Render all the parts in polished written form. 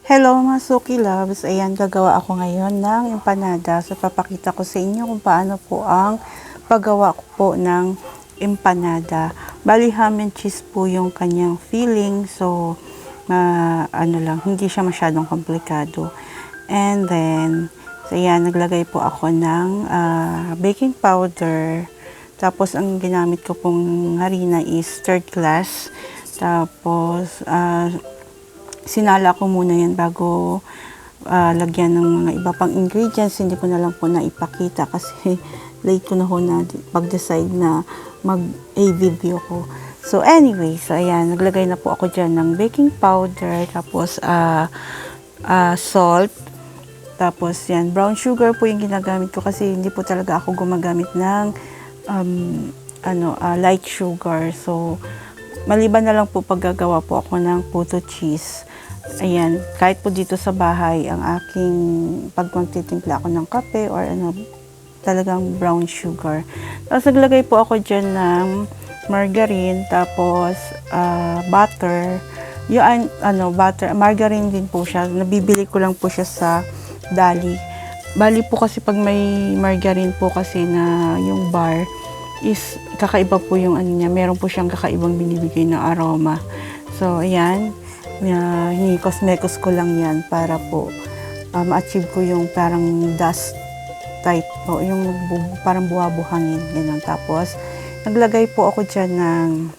Hello mga Suki Loves! Ayan, gagawa ako ngayon ng empanada. So, papakita ko sa inyo kung paano po ang paggawa ko po ng empanada. Bali, ham and cheese po yung kanyang filling. So, hindi siya masyadong komplikado. And then, so ayan, naglagay po ako ng baking powder. Tapos, ang ginamit ko pong harina is third class. Tapos, sinala ko muna yan bago lagyan ng mga iba pang ingredients. Hindi ko na lang po naipakita kasi late ko na ho na pag-decide na mag-a-video ko. So anyway, so ayan, naglagay na po ako dyan ng baking powder, tapos salt, tapos yan, brown sugar po yung ginagamit ko kasi hindi po talaga ako gumagamit ng light sugar. So maliban na lang po paggagawa po ako ng puto cheese. Ayan, kahit po dito sa bahay, ang aking pag magtitimpla ako ng kape or talagang brown sugar. Tapos naglagay po ako dyan ng margarine, tapos butter. Yung butter, margarine din po siya. Nabibili ko lang po siya sa Dali. Bali po kasi pag may margarine po kasi na yung bar, is kakaiba po yung niya. Meron po siyang kakaibang binibigay na aroma. So, ayan. Hinikos-mekos ko lang yan para po ma-achieve ko yung parang dust type po. Yung parang buhabuhangin. Ganun. Tapos, naglagay po ako dyan ng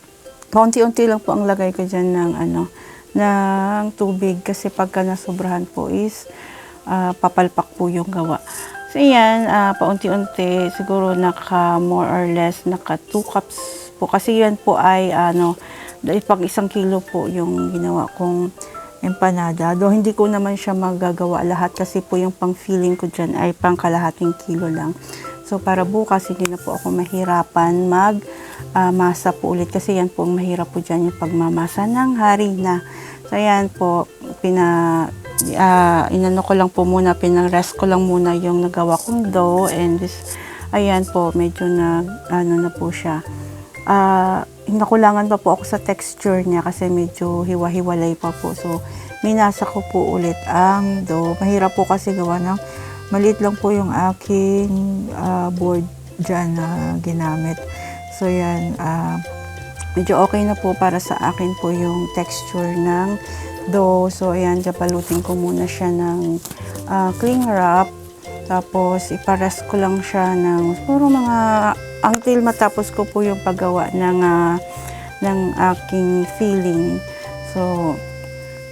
kaunti-unti lang po ang lagay ko dyan ng tubig. Kasi pagka nasobrahan po is papalpak po yung gawa. So, yan, paunti-unti, siguro more or less, 2 cups po. Kasi yan po ay, pag 1 kilo po yung ginawa kong empanada. Though, hindi ko naman siya magagawa lahat kasi po yung pang-filling ko dyan ay pang kalahating kilo lang. So, para bukas, hindi na po ako mahirapan masa po ulit. Kasi yan po, mahirap po dyan yung pagmamasa ng harina. So, yan po, inano ko lang po muna, pinang-rest ko lang muna yung nagawa kong dough, and this, ayan po, medyo na po siya. Nakulangan pa po ako sa texture niya kasi medyo hiwa-hiwalay pa po. So, minasa ko po ulit ang dough. Mahirap po kasi gawa ng maliit lang po yung aking board dyan na ginamit. So, yan, medyo okay na po para sa akin po yung texture ng dough. So, ayan, palutin ko muna siya ng cling wrap. Tapos, iparest ko lang siya ng puro until matapos ko po yung paggawa ng aking filling. So,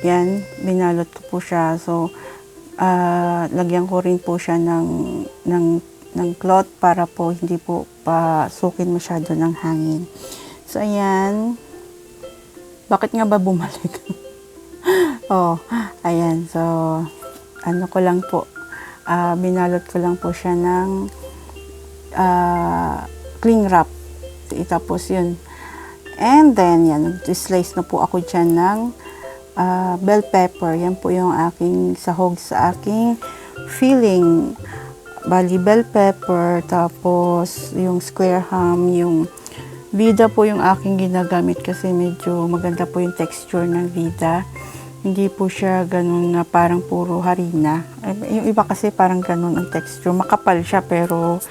yan, binalot ko po siya. So, lagyan ko rin po siya ng cloth para po hindi po pasukin masyado ng hangin. So, ayan. Bakit nga ba bumalik? Oh, ayan. So, ko lang po. Binalot ko lang po siya ng cling wrap. Tapos yun. And then, yan. Slice na po ako dyan ng bell pepper. Yan po yung aking sahog sa aking filling. Bali, bell pepper. Tapos, yung square ham. Yung Vida po yung aking ginagamit kasi medyo maganda po yung texture ng Vida. Hindi po siya ganun na parang puro harina. Yung iba kasi parang ganun ang texture. Makapal siya pero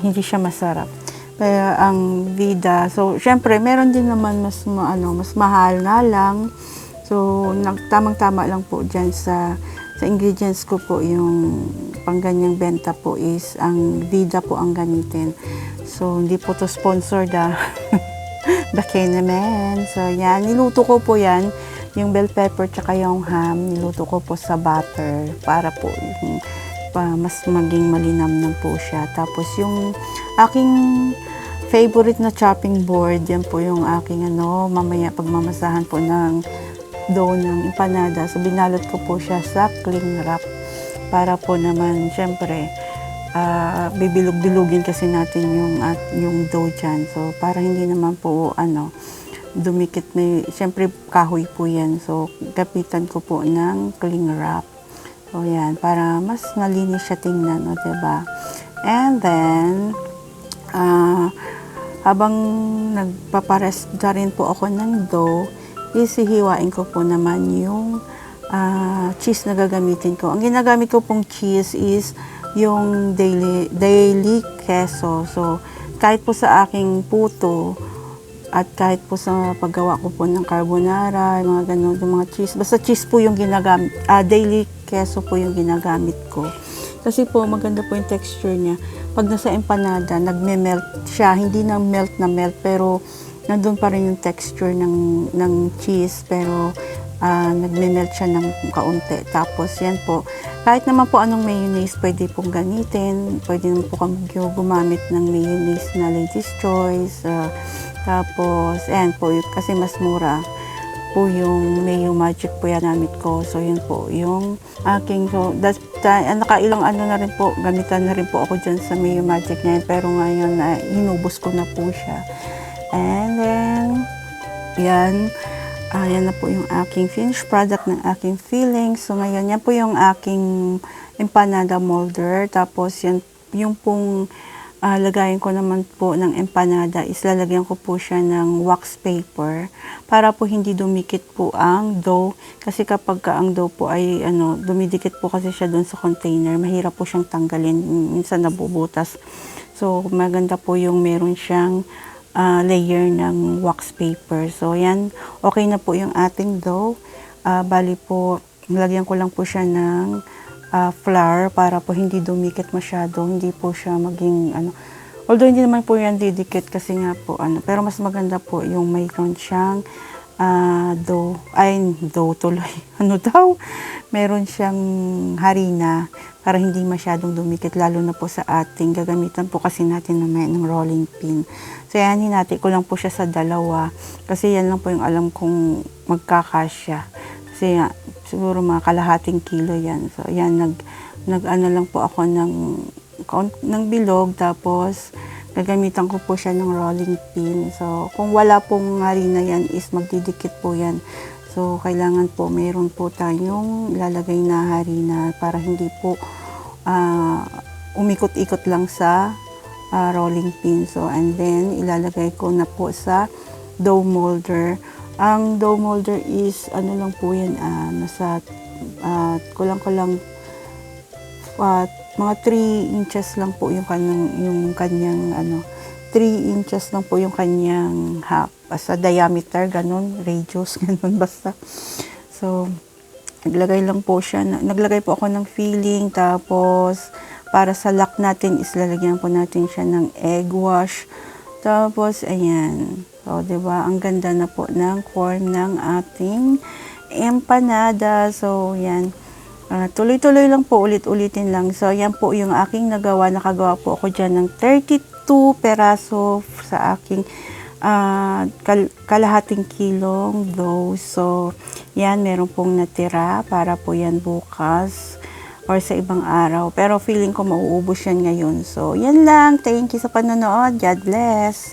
hindi siya masarap. Kaya ang Vida, so syempre meron din naman mas mahal na lang. So tamang-tama lang po diyan sa ingredients ko po, yung pangganyang benta po is ang Vida po ang gamitin. So hindi po to sponsored Bakit naman. So yan, niluto ko po yan. Yung bell pepper tsaka yung ham, niluto ko po sa butter para po mas maging malinamnam po siya. Tapos yung aking favorite na chopping board, yan po yung aking mamaya pagmamasahan po ng dough ng empanada. So binalot ko po siya sa cling wrap para po naman syempre bibilog-bilugin kasi natin yung dough dyan. So para hindi naman po dumikit na, siyempre kahoy po yan. So, kapitan ko po ng cling wrap. So, yan, para mas malinis siya tingnan, diba? And then, habang nagpaparest na rin po ako ng dough, isihiwain ko po naman yung cheese na gagamitin ko. Ang ginagamit ko pong cheese is yung daily queso. So, kahit po sa aking puto, at kahit po sa paggawa ko po ng carbonara, yung mga ganun, yung mga cheese. Basta cheese po yung ginagamit, daily queso po yung ginagamit ko. Kasi po, maganda po yung texture niya. Pag nasa empanada, nagme-melt siya. Hindi na melt, pero nandun pa rin yung texture ng cheese. Pero nagme-melt siya ng kaunti. Tapos yan po, kahit naman po anong mayonnaise pwede pong gamitin. Pwede naman po kami gumamit ng mayonnaise na Lady's Choice. Tapos, ayan po, kasi mas mura po yung Mayo Magic po yan namit ko. So, yun po, yung aking, so, nakailang ano na rin po, gamitan na rin po ako dyan sa Mayo Magic na yun. Pero ngayon, hinubos ko na po siya. And then, yan na po yung aking finished product ng aking filling. So, ngayon, yan po yung aking empanada molder. Tapos, yan, yung pong lagayin ko naman po ng empanada is lalagyan ko po siya ng wax paper para po hindi dumikit po ang dough. Kasi kapag ang dough po ay dumidikit po kasi siya doon sa container, mahirap po siyang tanggalin. Minsan nabubutas. So, maganda po yung meron siyang layer ng wax paper. So, yan. Okay na po yung ating dough. Bali po, lagyan ko lang po siya ng flour para po hindi dumikit masyado, hindi po siya maging although hindi naman po yan didikit kasi nga po pero mas maganda po yung mayroon siyang dough tuloy, meron siyang harina para hindi masyadong dumikit, lalo na po sa ating gagamitan po kasi natin ng rolling pin. So yan, hinati ko lang po siya sa dalawa kasi yan lang po yung alam kong magkakasya. Kasi siguro mga kalahating kilo yan. So, yan, nag-ano lang po ako ng bilog, tapos gagamitan ko po siya ng rolling pin. So, kung wala pong harina yan, is magdidikit po yan. So, kailangan po, mayroon po tayong ilalagay na harina para hindi po umikot-ikot lang sa rolling pin. So, and then, ilalagay ko na po sa dough molder. Ang dough molder is, lang po yan, nasa, kulang-kulang, mga 3 inches lang po yung kanyang 3 inches lang po yung kanyang sa diameter, ganun, radius, ganun basta. So, naglagay po ako ng filling, tapos, para sa lock natin, is lalagyan po natin siya ng egg wash. Tapos, ayan. So, diba, ang ganda na po ng form ng ating empanada. So, yan. Tuloy-tuloy lang po, ulit-ulitin lang. So, yan po yung aking nagawa. Nakagawa po ako dyan ng 32 peraso sa aking kalahating kilong dough. So, yan, meron pong natira para po yan bukas or sa ibang araw. Pero feeling ko mauubos yan ngayon. So, yan lang. Thank you sa panonood. God bless.